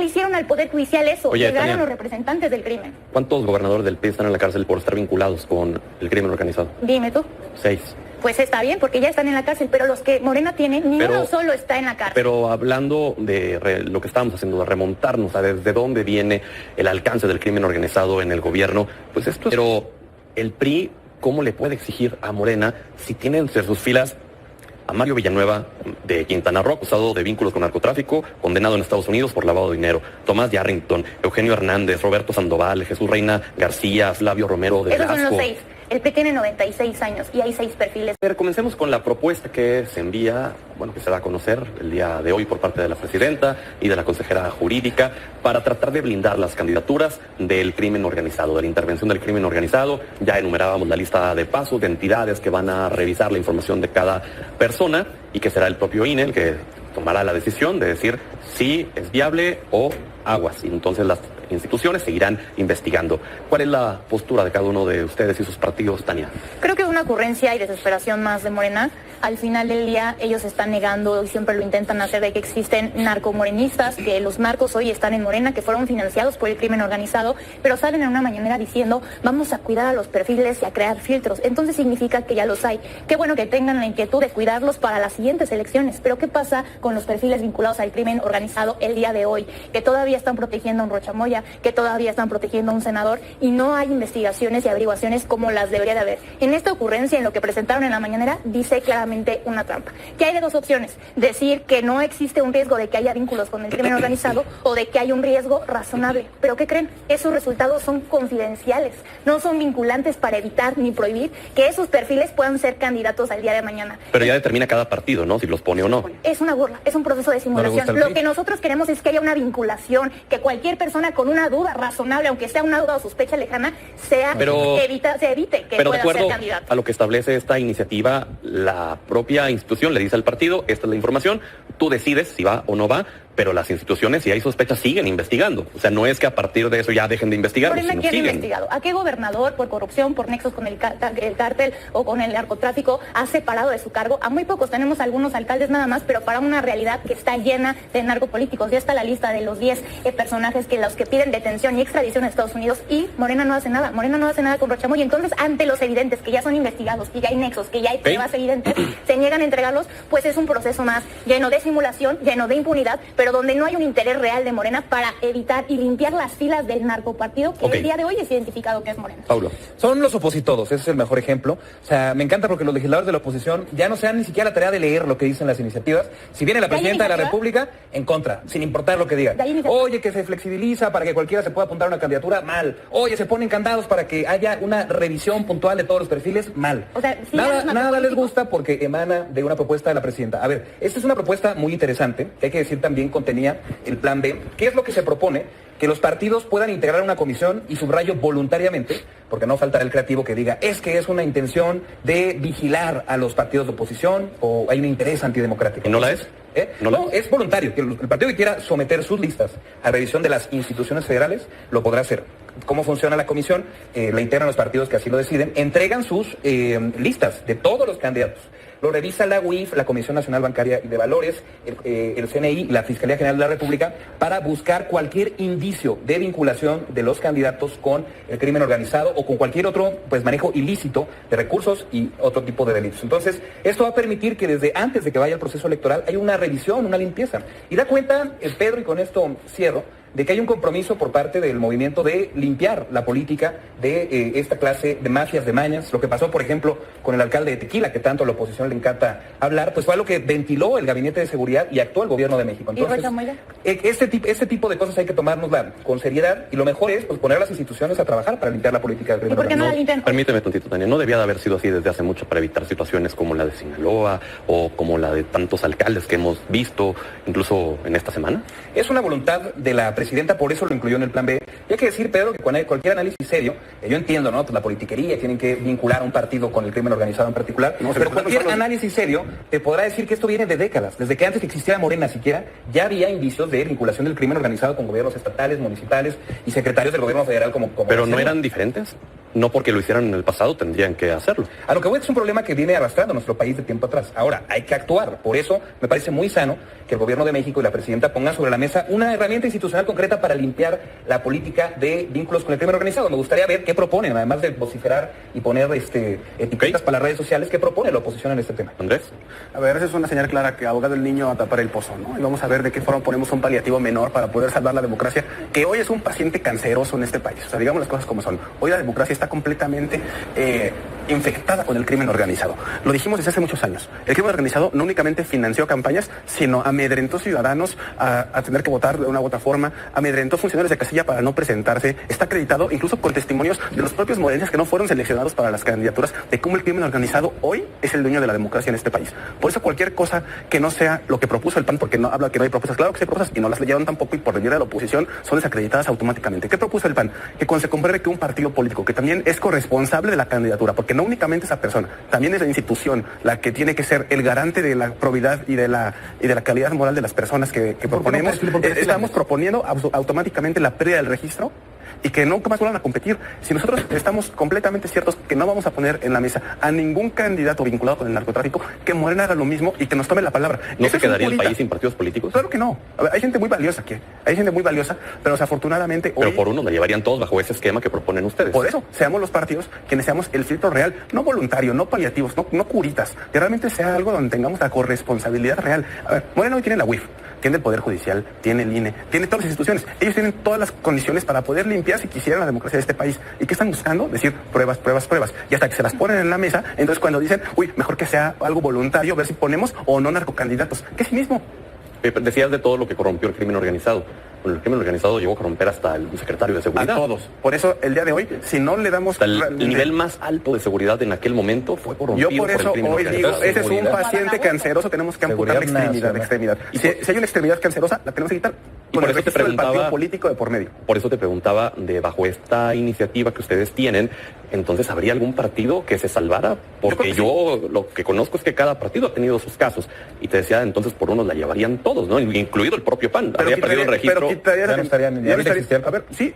le hicieron al Poder Judicial eso. Oye, llegaron Tania, los representantes del crimen. ¿cuántos gobernadores del PRI están en la cárcel por estar vinculados con el crimen organizado? Dime tú. 6. Pues está bien, porque ya están en la cárcel, pero los que Morena tiene, ninguno solo está en la cárcel. Pero hablando de lo que estábamos haciendo, de remontarnos a desde dónde viene el alcance del crimen organizado en el gobierno, pues esto es... Pero el PRI, ¿cómo le puede exigir a Morena si tiene entre sus filas a Mario Villanueva de Quintana Roo, acusado de vínculos con narcotráfico, condenado en Estados Unidos por lavado de dinero, Tomás Yarrington, Eugenio Hernández, Roberto Sandoval, Jesús Reina García, Flavio Romero de Esos Velasco? son los 6. El PRI tiene 96 años y hay 6 perfiles. A ver, comencemos con la propuesta que se envía, que se da a conocer el día de hoy por parte de la presidenta y de la consejera jurídica para tratar de blindar las candidaturas del crimen organizado, de la intervención del crimen organizado. Ya enumerábamos la lista de pasos, de entidades que van a revisar la información de cada persona y que será el propio INE el que tomará la decisión de decir si es viable o aguas. Y entonces las instituciones seguirán investigando. ¿Cuál es la postura de cada uno de ustedes y sus partidos, Tania? Creo que es una ocurrencia y desesperación más de Morena. Al final del día ellos están negando y siempre lo intentan hacer de que existen narcomorenistas, que los narcos hoy están en Morena, que fueron financiados por el crimen organizado, pero salen en una mañanera diciendo vamos a cuidar a los perfiles y a crear filtros. Entonces significa que ya los hay. Qué bueno que tengan la inquietud de cuidarlos para las siguientes elecciones, pero ¿qué pasa con los perfiles vinculados al crimen organizado el día de hoy? Que todavía están protegiendo a un Rocha Moya, que todavía están protegiendo a un senador y no hay investigaciones y averiguaciones como las debería de haber. En esta ocurrencia, en lo que presentaron en la mañanera, dice claramente una trampa. Que hay de dos opciones: decir que no existe un riesgo de que haya vínculos con el crimen organizado o de que hay un riesgo razonable. ¿Pero qué creen? Esos resultados son confidenciales, no son vinculantes para evitar ni prohibir que esos perfiles puedan ser candidatos al día de mañana. Pero ya determina cada partido, ¿no? Si los pone o no. Es una burla, es un proceso de simulación. Lo que nosotros queremos es que haya una vinculación, que cualquier persona con una duda razonable, aunque sea una duda o sospecha lejana, se evite que pueda ser candidato. A lo que establece esta iniciativa, la propia institución le dice al partido, esta es la información, tú decides si va o no va, pero las instituciones, si hay sospechas, siguen investigando. O sea, no es que a partir de eso ya dejen de investigar, sino siguen. ¿Quién ha investigado? ¿A qué gobernador por corrupción, por nexos con el cártel o con el narcotráfico ha separado de su cargo? A muy pocos. Tenemos algunos alcaldes nada más, pero para una realidad que está llena de narcopolíticos. Ya está la lista de los 10 personajes los que piden detención y extradición a Estados Unidos, y Morena no hace nada. Morena no hace nada con Rocha Moya. Entonces, ante los evidentes que ya son investigados, que ya hay nexos, que ya hay pruebas evidentes, se niegan a entregarlos, pues es un proceso más lleno de simulación, lleno de impunidad, pero donde no hay un interés real de Morena para evitar y limpiar las filas del narcopartido que el día de hoy es identificado que es Morena. Paulo. Son los opositores, ese es el mejor ejemplo. O sea, me encanta porque los legisladores de la oposición ya no se dan ni siquiera la tarea de leer lo que dicen las iniciativas. Si viene la presidenta de la República, en contra, sin importar lo que diga. Oye, que se flexibiliza para que cualquiera se pueda apuntar a una candidatura, mal. Oye, se ponen candados para que haya una revisión puntual de todos los perfiles, mal. O sea, nada les gusta porque emana de una propuesta de la presidenta. A ver, esta es una propuesta muy interesante, que hay que decir también contenía el plan B. ¿Qué es lo que se propone? Que los partidos puedan integrar una comisión, y subrayo voluntariamente, porque no faltará el creativo que diga, es que es una intención de vigilar a los partidos de oposición o hay un interés antidemocrático. ¿Y no la es? No, es voluntario. El partido que quiera someter sus listas a revisión de las instituciones federales lo podrá hacer. ¿Cómo funciona la comisión? La integran los partidos que así lo deciden, entregan sus listas de todos los candidatos. Lo revisa la UIF, la Comisión Nacional Bancaria y de Valores, el CNI, la Fiscalía General de la República, para buscar cualquier indicio de vinculación de los candidatos con el crimen organizado o con cualquier otro manejo ilícito de recursos y otro tipo de delitos. Entonces, esto va a permitir que desde antes de que vaya el proceso electoral haya una revisión, una limpieza. Y da cuenta, Pedro, y con esto cierro, de que hay un compromiso por parte del movimiento de limpiar la política de esta clase de mafias, de mañas. Lo que pasó, por ejemplo, con el alcalde de Tequila, que tanto a la oposición le encanta hablar, pues fue algo que ventiló el Gabinete de Seguridad y actuó el Gobierno de México. Entonces, este tipo de cosas hay que tomárnosla con seriedad, y lo mejor es poner a las instituciones a trabajar para limpiar la política del crimen organizado. Permíteme tantito, Tania, ¿no debía de haber sido así desde hace mucho para evitar situaciones como la de Sinaloa o como la de tantos alcaldes que hemos visto incluso en esta semana? Es una voluntad de la presidenta, por eso lo incluyó en el plan B. Y hay que decir, Pedro, que cuando hay cualquier análisis serio, yo entiendo, ¿no? La politiquería, tienen que vincular a un partido con el crimen organizado en particular, pero cualquier análisis serio te podrá decir que esto viene de décadas. Desde que antes que existiera Morena siquiera, ya había indicios de vinculación del crimen organizado con gobiernos estatales, municipales y secretarios del gobierno federal como ¿Pero no eran diferentes? No porque lo hicieran en el pasado tendrían que hacerlo. A lo que voy es un problema que viene arrastrando nuestro país de tiempo atrás. Ahora, hay que actuar. Por eso me parece muy sano que el Gobierno de México y la presidenta pongan sobre la mesa una herramienta institucional concreta para limpiar la política de vínculos con el crimen organizado. Me gustaría ver qué proponen, además de vociferar y poner etiquetas para las redes sociales, qué propone la oposición en este tema. Andrés. A ver, esa es una señal clara que ahoga el niño a tapar el pozo, ¿no? Y vamos a ver de qué forma ponemos un paliativo menor para poder salvar la democracia, que hoy es un paciente canceroso en este país. O sea, digamos las cosas como son. Hoy la democracia está completamente infectada con el crimen organizado. Lo dijimos desde hace muchos años. El crimen organizado no únicamente financió campañas, sino amedrentó ciudadanos a tener que votar de una u otra forma, amedrentó funcionarios de casilla para no presentarse. Está acreditado incluso con testimonios de los propios morenistas que no fueron seleccionados para las candidaturas, de cómo el crimen organizado hoy es el dueño de la democracia en este país. Por eso cualquier cosa que no sea lo que propuso el PAN, porque no habla que no hay propuestas, claro que sí hay propuestas y no las leyeron tampoco, y por venir de la oposición son desacreditadas automáticamente. ¿Qué propuso el PAN? Que cuando se compruebe que un partido político, que también es corresponsable de la candidatura, porque no únicamente esa persona, también es la institución la que tiene que ser el garante de la probidad y de la calidad moral de las personas que proponemos, estamos proponiendo automáticamente la pérdida del registro y que no más vuelvan a competir. Si nosotros estamos completamente ciertos que no vamos a poner en la mesa a ningún candidato vinculado con el narcotráfico, que Morena haga lo mismo y que nos tome la palabra. ¿No se quedaría el país sin partidos políticos? Claro que no. A ver, hay gente muy valiosa aquí. Hay gente muy valiosa, pero desafortunadamente hoy... Pero por uno la llevarían todos bajo ese esquema que proponen ustedes. Por eso, seamos los partidos quienes seamos el filtro real, no voluntario, no paliativos, no curitas, que realmente sea algo donde tengamos la corresponsabilidad real. A ver, Morena hoy tiene la UIF, tiene el Poder Judicial, tiene el INE, tiene todas las instituciones. Ellos tienen todas las condiciones para poder limpiar, si quisieran, la democracia de este país. ¿Y qué están buscando? Decir pruebas, pruebas, pruebas. Y hasta que se las ponen en la mesa, entonces cuando dicen, uy, mejor que sea algo voluntario, ver si ponemos o no narcocandidatos. ¿Qué es sí mismo? Decías de todo lo que corrompió el crimen organizado. Bueno, el crimen organizado llegó a corromper hasta el secretario de Seguridad. A todos. Por eso, el día de hoy, si no le damos... El nivel más alto de seguridad en aquel momento fue corrompido. Yo por eso hoy digo, ese es un paciente canceroso, tenemos que amputar la extremidad. Si hay una extremidad cancerosa, la tenemos que quitar. Y por eso te preguntaba, partido político de por medio. Por eso te preguntaba, bajo esta iniciativa que ustedes tienen, entonces, ¿habría algún partido que se salvara? Porque yo lo que conozco es que cada partido ha tenido sus casos. Y te decía, entonces, por uno la llevarían todos, ¿no? Incluido el propio PAN. Habría perdido el registro. A ver, sí.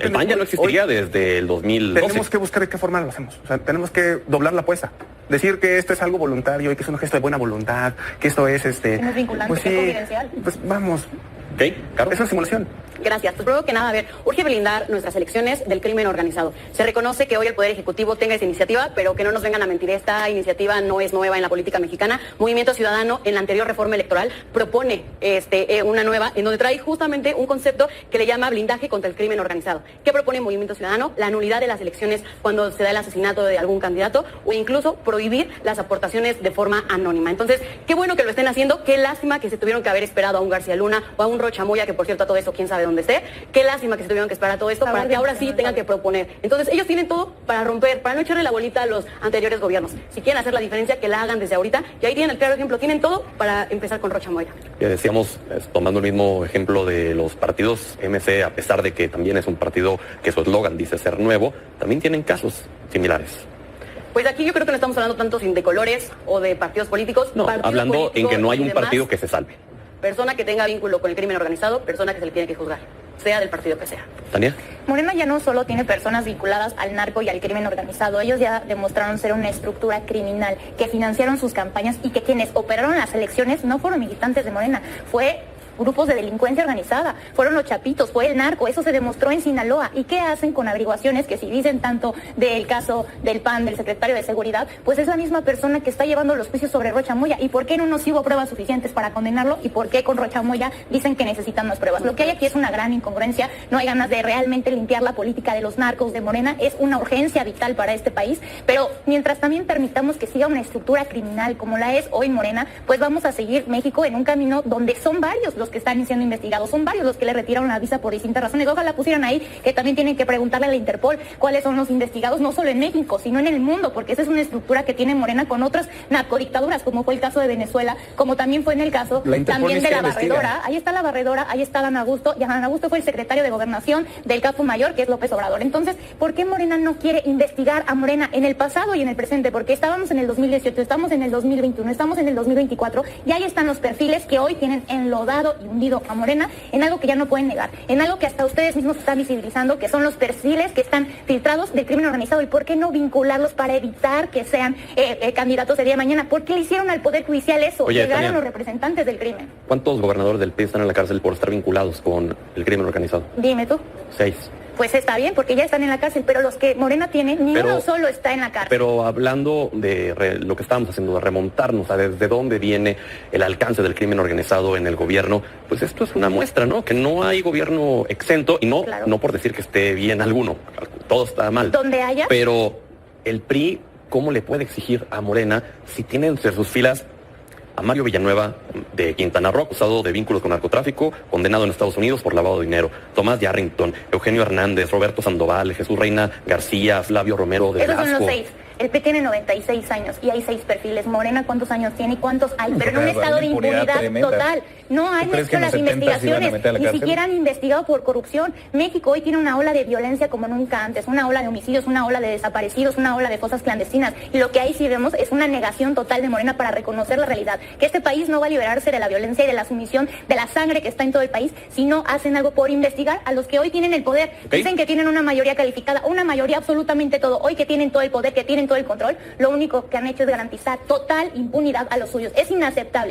El PAN ya no existiría desde el 2012. Tenemos que buscar de qué forma lo hacemos. O sea, tenemos que doblar la apuesta. Decir que esto es algo voluntario y que es un gesto de buena voluntad, que esto es Que no es vinculante, pues, que es confidencial. Pues vamos. ¿Ok? Carlos. Es una simulación. Gracias. Pues primero que nada, a ver, urge blindar nuestras elecciones del crimen organizado. Se reconoce que hoy el Poder Ejecutivo tenga esa iniciativa, pero que no nos vengan a mentir. Esta iniciativa no es nueva en la política mexicana. Movimiento Ciudadano, en la anterior reforma electoral, propone una nueva, en donde trae justamente un concepto que le llama blindaje contra el crimen organizado. ¿Qué propone Movimiento Ciudadano? La nulidad de las elecciones cuando se da el asesinato de algún candidato, o incluso prohibir las aportaciones de forma anónima. Entonces, qué bueno que lo estén haciendo. Qué lástima que se tuvieron que haber esperado a un García Luna o a un Rocha Moya, que por cierto a todo eso quién sabe dónde esté. Qué lástima que se tuvieron que esperar a todo esto para que ahora sí tengan que proponer. Entonces ellos tienen todo para romper, para no echarle la bolita a los anteriores gobiernos. Si quieren hacer la diferencia, que la hagan desde ahorita. Y ahí tienen el claro ejemplo, tienen todo para empezar con Rocha Moya. Ya decíamos, tomando el mismo ejemplo de los partidos, MC, a pesar de que también es un partido que su eslogan dice ser nuevo, también tienen casos similares. Pues aquí yo creo que no estamos hablando tanto de colores o de partidos políticos. No, hablando en que no hay un partido que se salve. Persona que tenga vínculo con el crimen organizado, persona que se le tiene que juzgar, sea del partido que sea. Tania. Morena ya no solo tiene personas vinculadas al narco y al crimen organizado, ellos ya demostraron ser una estructura criminal, que financiaron sus campañas y que quienes operaron las elecciones no fueron militantes de Morena, fue grupos de delincuencia organizada, fueron los chapitos, fue el narco, eso se demostró en Sinaloa. ¿Y qué hacen con averiguaciones que si dicen tanto del caso del PAN, del secretario de Seguridad, pues es la misma persona que está llevando los juicios sobre Rocha Moya? ¿Y por qué no nos hubo pruebas suficientes para condenarlo? ¿Y por qué con Rocha Moya dicen que necesitan más pruebas? Lo que hay aquí es una gran incongruencia, no hay ganas de realmente limpiar la política de los narcos de Morena, es una urgencia vital para este país, pero mientras también permitamos que siga una estructura criminal como la es hoy Morena, pues vamos a seguir México en un camino donde son varios los que están siendo investigados, son varios los que le retiraron la visa por distintas razones. Ojalá pusieran ahí que también tienen que preguntarle a la Interpol cuáles son los investigados, no solo en México, sino en el mundo, porque esa es una estructura que tiene Morena con otras narcodictaduras, como fue el caso de Venezuela, como también fue en el caso también de la Barredora. Ahí está la Barredora, ahí está Adán Augusto, y Adán Augusto fue el secretario de Gobernación del capo mayor, que es López Obrador. Entonces, ¿por qué Morena no quiere investigar a Morena en el pasado y en el presente? Porque estábamos en el 2018, estamos en el 2021, estamos en el 2024, y ahí están los perfiles que hoy tienen enlodado sumido y hundido a Morena en algo que ya no pueden negar, en algo que hasta ustedes mismos están visibilizando, que son los perfiles que están filtrados del crimen organizado. ¿Y por qué no vincularlos para evitar que sean candidatos el día de mañana? ¿Por qué le hicieron al Poder Judicial eso? Oye, Llegaron Tania, los representantes del crimen. ¿Cuántos gobernadores del PRI están en la cárcel por estar vinculados con el crimen organizado? Dime tú. 6. Pues está bien, porque ya están en la cárcel, pero los que Morena tiene, ni uno solo está en la cárcel. Pero hablando de lo que estábamos haciendo, de remontarnos a desde dónde viene el alcance del crimen organizado en el gobierno, pues esto es una muestra, ¿no? Que no hay gobierno exento, y no, Claro. no por decir que esté bien alguno, todo está mal. Donde haya. Pero el PRI, ¿cómo le puede exigir a Morena si tiene entre sus filas a Mario Villanueva de Quintana Roo, acusado de vínculos con narcotráfico, condenado en Estados Unidos por lavado de dinero, Tomás Yarrington, Eugenio Hernández, Roberto Sandoval, Jesús Reina García, Flavio Romero de Esos son Velasco? los 6. El PRI tiene 96 años y hay 6 perfiles. Morena, ¿cuántos años tiene y cuántos hay? Pero en un estado de impunidad tremenda. total. No han ¿Tú crees hecho que en las los 70s iban a investigaciones, meter a la ni cárcel? siquiera han investigado por corrupción. México hoy tiene una ola de violencia como nunca antes, una ola de homicidios, una ola de desaparecidos, una ola de fosas clandestinas. Y lo que ahí sí vemos es una negación total de Morena para reconocer la realidad, que este país no va a liberarse de la violencia y de la sumisión de la sangre que está en todo el país si no hacen algo por investigar a los que hoy tienen el poder. Ok. Dicen que tienen una mayoría calificada, una mayoría absolutamente todo. Hoy que tienen todo el poder, que tienen todo el control, lo único que han hecho es garantizar total impunidad a los suyos. Es inaceptable.